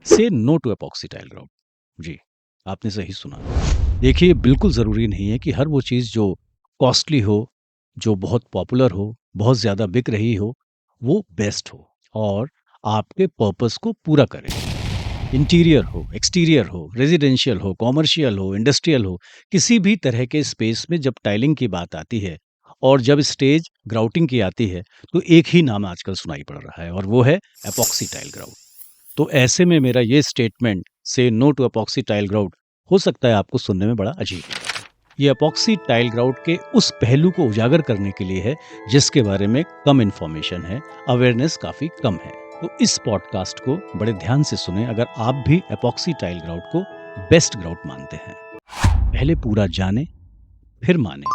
से no to epoxy tile grout. जी, आपने सही सुना। देखिए, बिल्कुल ज़रूरी नहीं है कि हर वो चीज़ जो कॉस्टली हो, जो बहुत पॉपुलर हो, बहुत ज़्यादा बिक रही हो, वो बेस्ट हो और आपके पर्पस को पूरा करे। इंटीरियर हो, एक्सटीरियर हो, रेज़िडेंशियल हो, कमर्शियल हो, इंडस्ट्रियल हो, किसी भी तरह के स्पेस में जब टाइलिंग की बात आती है और जब स्टेज ग्राउटिंग की आती है, तो एक ही नाम आजकल सुनाई पड़ रहा है और वो है एपॉक्सी टाइल ग्राउट। तो ऐसे में मेरा ये स्टेटमेंट से no to epoxy tile grout हो सकता है आपको सुनने में बड़ा अजीब लगे। ये एपॉक्सी टाइल ग्राउट के उस पहलू को उजागर करने के लिए है जिसके बारे में कम इन्फॉर्मेशन है, अवेयरनेस काफ़ी कम है। तो इस पॉडकास्ट को बड़े ध्यान से सुनें अगर आप भी एपॉक्सी टाइल ग्राउट को बेस्ट ग्राउट मानते हैं। पहले पूरा जानें, फिर मानें।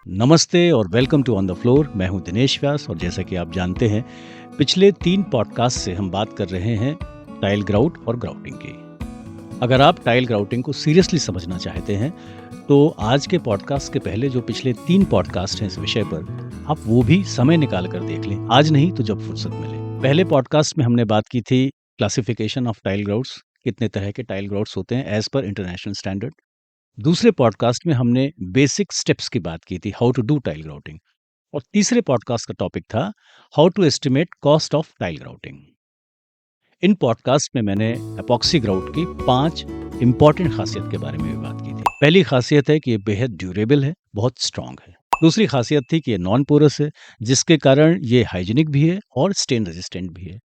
नमस्ते और welcome to on the floor. मैं हूं दिनेश व्यास और जैसा कि आप जानते हैं, पिछले 3 पॉडकास्ट से हम बात कर रहे हैं टाइल ग्राउट और ग्राउटिंग की। अगर आप टाइल ग्राउटिंग को सीरियसली समझना चाहते हैं, तो आज के पॉडकास्ट के पहले जो पिछले 3 पॉडकास्ट हैं इस विषय पर, आप वो भी समय निकाल कर देख लें। आज नहीं तो जब फुर्सत मिले। पहले पॉडकास्ट में हमने बात की थी क्लासिफिकेशन ऑफ टाइल ग्राउट्स, कितने तरह के टाइल ग्राउट्स होते हैं एज़ पर इंटरनेशनल स्टैंडर्ड। दूसरे पॉडकास्ट में हमने बेसिक स्टेप्स की बात की थी, how to do tile grouting. और तीसरे पॉडकास्ट का टॉपिक था how to estimate cost of tile grouting. इन पॉडकास्ट में मैंने एपॉक्सी ग्राउट की 5 इंपॉर्टेंट खासियत के बारे में भी बात की थी। पहली खासियत है कि ये बेहद ड्यूरेबल है, बहुत स्ट्रांग है। दूसरी खासियत थी कि ये नॉन पोरस है, जिसके कारण ये हाइजीनिक भी है और स्टेन रेजिस्टेंट भी है।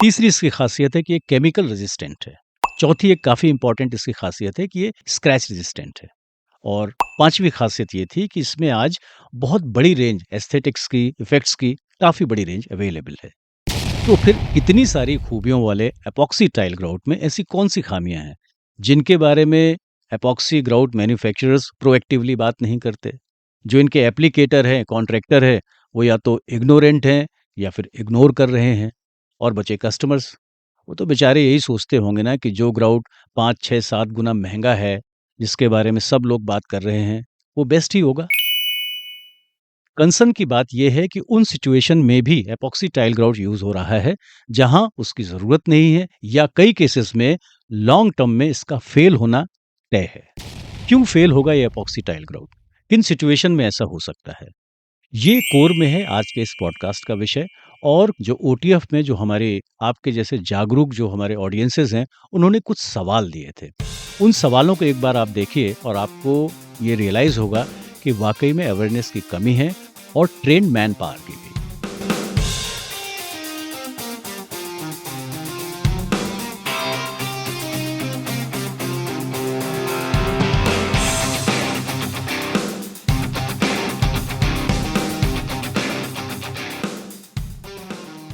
तीसरी इसकी खासियत है कि ये केमिकल रेजिस्टेंट है। चौथी एक काफ़ी इंपॉर्टेंट इसकी खासियत है कि ये स्क्रैच रेजिस्टेंट है। और पांचवी खासियत ये थी कि इसमें आज बहुत बड़ी रेंज एस्थेटिक्स की, इफ़ेक्ट्स की काफ़ी बड़ी रेंज अवेलेबल है। तो फिर इतनी सारी खूबियों वाले एपॉक्सी टाइल ग्राउट में ऐसी कौन-सी खामियाँ हैं, जिनके बारे में एपॉक्सी ग्राउट मैन्युफैक्चरर्स प्रोएक्टिवली बात नहीं करते? जो इनके एप्लीकेटर हैं, कॉन्ट्रैक्टर हैं, वो या तो इग्नोरेंट हैं या फिर इग्नोर कर रहे हैं और बचे कस्टमर्स। वो तो बेचारे यही सोचते होंगे ना कि जो ग्राउट 5, 6, 7 गुना महँगा है, जिसके बारे में सब लोग बात कर रहे हैं, वो बेस्ट ही होगा। कंसर्न की बात ये है कि उन सिचुएशन में भी एपॉक्सी टाइल ग्राउट यूज़ हो रहा है, जहां उसकी ज़रूरत नहीं है या कई केसेस में लॉन्ग टर्म में इसका फेल होना तय है। क्यों फेल होगा ये एपॉक्सी टाइल ग्राउट? किन सिचुएशन में ऐसा हो सकता है? ये कोर में है आज के इस पॉडकास्ट का विषय। और जो ओटीएफ में जो हमारे आपके जैसे जागरूक जो हमारे ऑडियंसेस हैं, उन्होंने कुछ सवाल दिए थे। उन सवालों को एक बार आप देखिए और आपको ये रियलाइज़ होगा कि वाक़ई में अवेयरनेस की कमी है और ट्रेन्ड मैन पावर की भी।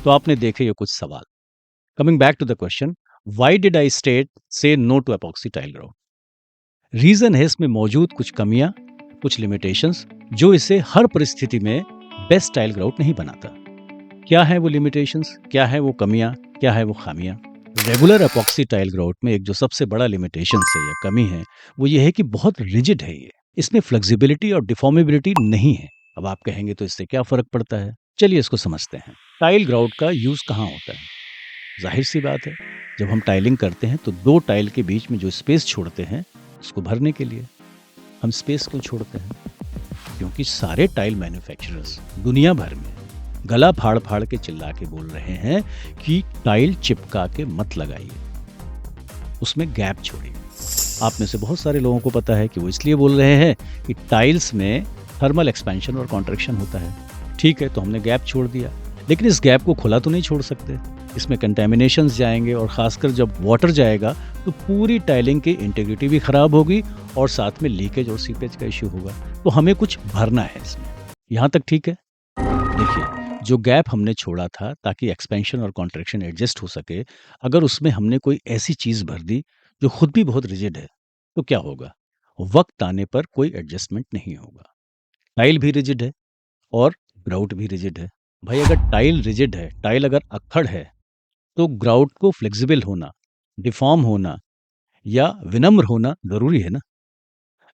तो आपने देखे ये कुछ सवाल। Coming back to the question, why did I state say no to epoxy tile grout? Reason है इसमें मौजूद कुछ कमियाँ, कुछ लिमिटेशंस जो इसे हर परिस्थिति में बेस्ट टाइल ग्राउट नहीं बनाता। क्या है वो लिमिटेशंस? क्या है वो कमियाँ? क्या है वो खामियाँ? रेगुलर एपॉक्सी टाइल ग्राउट में एक जो सबसे बड़ा लिमिटेशंस है या कमी है, वो ये है कि बहुत रिजिड है ये। इसमें फ्लेक्सिबिलिटी और डिफॉर्मेबिलिटी नहीं है। अब आप कहेंगे तो इससे क्या फ़र्क पड़ता है? चलिए इसको समझते हैं। टाइल ग्राउट का यूज़ कहाँ होता है? ज़ाहिर-सी बात है, जब हम टाइलिंग करते हैं तो 2 टाइल के बीच में जो स्पेस छोड़ते हैं, उसको भरने के लिए। हम स्पेस क्यों छोड़ते हैं? क्योंकि सारे टाइल मैन्युफैक्चरर्स दुनिया भर में गला फाड़-फाड़ के चिल्ला के बोल रहे हैं कि टाइल चिपका के मत लगाइए, उसमें गैप छोड़िए। आप में से बहुत सारे लोगों को पता है कि वो इसलिए बोल रहे हैं कि टाइल्स में थर्मल एक्सपेंशन और कॉन्ट्रैक्शन होता है। ठीक है, तो हमने गैप छोड़ दिया, लेकिन इस गैप को खुला तो नहीं छोड़ सकते। इसमें कंटैमिनेशंस जाएँगे और ख़ासकर जब वाटर जाएगा, तो पूरी टाइलिंग की इंटीग्रिटी भी ख़राब होगी और साथ में लीकेज और सीपेज का इश्यू होगा। तो हमें कुछ भरना है इसमें। यहाँ तक ठीक है? देखिए, जो गैप हमने छोड़ा था ताकि एक्सपेंशन और कॉन्ट्रैक्शन एडजस्ट हो सके, अगर उसमें हमने कोई ऐसी चीज़ भर दी जो खुद भी बहुत रिजिड है, तो क्या होगा? वक़्त आने पर कोई एडजस्टमेंट नहीं होगा। टाइल भी रिजिड है और ग्राउट भी रिजिड है। भाई अगर टाइल रिजिड है, टाइल अगर अक्खड़ है, तो ग्राउट को फ्लेक्सिबल होना, डिफ़ॉर्म होना या विनम्र होना ज़रूरी है ना?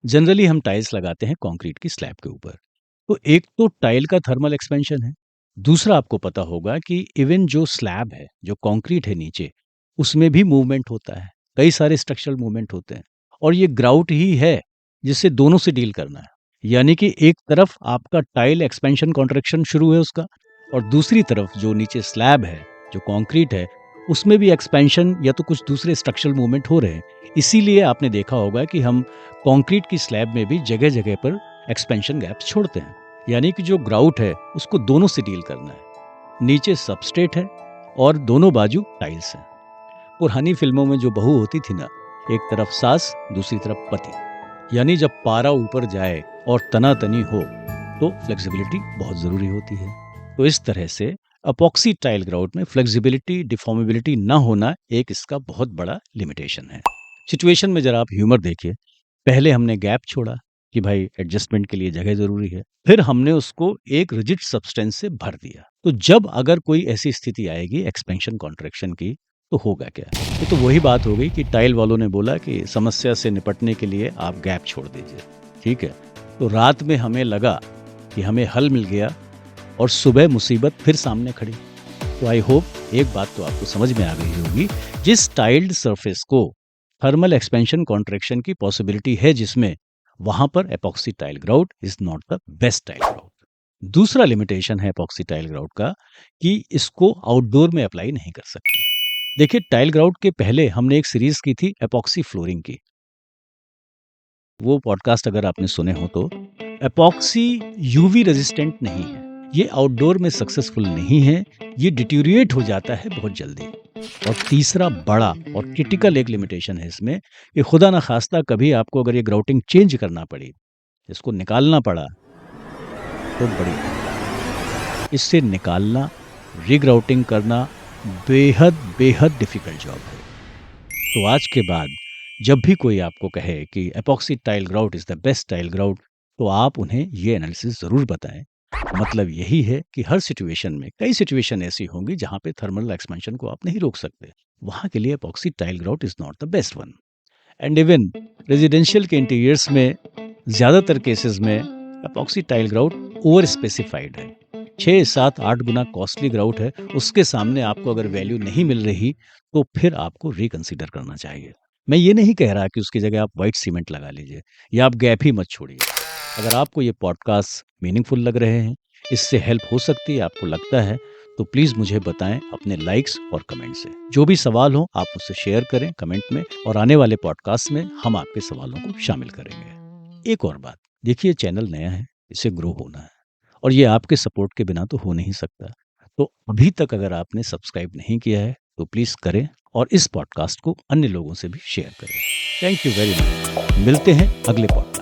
जनरली हम टाइल्स लगाते हैं कंक्रीट की स्लैब के ऊपर। तो एक तो टाइल का थर्मल एक्सपेंशन है, दूसरा आपको पता होगा कि इवन जो स्लैब है, जो कंक्रीट है नीचे, उसमें भी मूवमेंट होता है, कई सारे स्ट्रक्चरल मूवमेंट होते हैं और ये ग्राउट ही है जिससे दोनों से डील करना है। यानी कि एक तरफ आपका टाइल एक्सपेंशन कॉन्ट्रैक्शन शुरू है उसका और दूसरी तरफ जो नीचे स्लैब है, जो कंक्रीट है, उसमें भी एक्सपेंशन या तो कुछ दूसरे स्ट्रक्चरल मूवमेंट हो रहे हैं। इसीलिए आपने देखा होगा कि हम कंक्रीट की स्लैब में भी जगह-जगह पर एक्सपेंशन गैप्स छोड़ते हैं। यानी कि जो ग्राउट है उसको दोनों से डील करना है। नीचे सबस्ट्रेट है और दोनों बाजू टाइल्स हैं। पुरानी फिल्मों में जो बहू होती थी ना, एक तरफ सास दूसरी तरफ पति, यानी जब पारा ऊपर जाए और तनातनी हो तो फ्लेक्सिबिलिटी बहुत ज़रूरी होती है। तो इस तरह से अपोक्सी टाइल ग्राउट में फ्लेक्सिबिलिटी डिफॉर्मेबिलिटी ना होना एक इसका बहुत बड़ा लिमिटेशन है। सिचुएशन में जरा आप ह्यूमर देखिए, पहले हमने गैप छोड़ा कि भाई एडजस्टमेंट के लिए जगह ज़रूरी है, फिर हमने उसको एक रिजिड सब्सटेंस से भर दिया। तो जब अगर कोई ऐसी स्थिति आएगी एक्सपेंशन कॉन्ट्रैक्शन की, तो होगा क्या? ये तो वही बात हो गई कि टाइल वालों ने बोला कि समस्या से निपटने के लिए आप गैप छोड़ दीजिए, ठीक है? तो रात में हमें लगा कि हमें हल मिल गया और सुबह मुसीबत फिर सामने खड़ी। तो आई होप एक बात तो आपको समझ में आ गई होगी, जिस टाइल्ड सरफेस को थर्मल एक्सपेंशन कॉन्ट्रैक्शन की पॉसिबिलिटी है जिसमें, वहाँ पर epoxy tile grout is not the best tile grout. दूसरा लिमिटेशन है एपॉक्सी टाइल ग्राउट का कि इसको आउटडोर में अप्लाई नहीं कर सकते। देखिए टाइल ग्राउट के पहले हमने एक सीरीज़ की थी एपॉक्सी फ्लोरिंग की। वो पॉडकास्ट अगर आपने सुने हो तो एपॉक्सी यूवी रेजिस्टेंट नहीं है, ये आउटडोर में सक्सेसफुल नहीं है, ये डिटीरिएट हो जाता है बहुत जल्दी। और तीसरा बड़ा और क्रिटिकल एक लिमिटेशन है इसमें कि खुदा ना खास्ता कभी आपको अगर ये ग्राउटिंग चेंज करना पड़ी, इसको निकालना पड़ा, तो बड़ी इससे निकालना, रीग्राउटिंग करना बेहद बेहद डिफिकल्ट जॉब है। तो आज के बाद जब भी कोई आपको कहे कि epoxy tile grout is the best tile grout, तो आप उन्हें ये एनालिसिस ज़रूर बताएं। मतलब यही है कि हर सिचुएशन में कई सिचुएशन ऐसी होंगी जहाँ पे थर्मल एक्सपेंशन को आप नहीं रोक सकते, वहाँ के लिए epoxy tile grout is not the best one. And even residential के इंटीरियर्स में ज़्यादातर केसेस में epoxy tile grout over specified है, 6, 7, 8 गुना कॉस्टली ग्राउट है, उसके सामने आपको अगर वैल्यू नहीं मिल रही तो फिर आपको रिकंसिडर करना चाहिए। मैं ये नहीं कह रहा कि उसकी जगह आप व्हाइट सीमेंट लगा लीजिए या आप गैप ही मत छोड़िए। अगर आपको ये पॉडकास्ट मीनिंगफुल लग रहे हैं, इससे हेल्प हो सकती है, आपको लगता है, तो प्लीज़ मुझे बताएं अपने लाइक्स और कमेंट से। जो भी सवाल हो आप मुझसे शेयर करें कमेंट में और आने वाले पॉडकास्ट में हम आपके सवालों को शामिल करेंगे। एक और बात, देखिए चैनल नया है, इसे ग्रो होना है और ये आपके सपोर्ट के बिना तो हो नहीं सकता। तो अभी तक अगर आपने सब्सक्राइब नहीं किया है तो प्लीज़ करें और इस पॉडकास्ट को अन्य लोगों से भी शेयर करें। Thank you very much. मिलते हैं अगले पॉडकास्ट।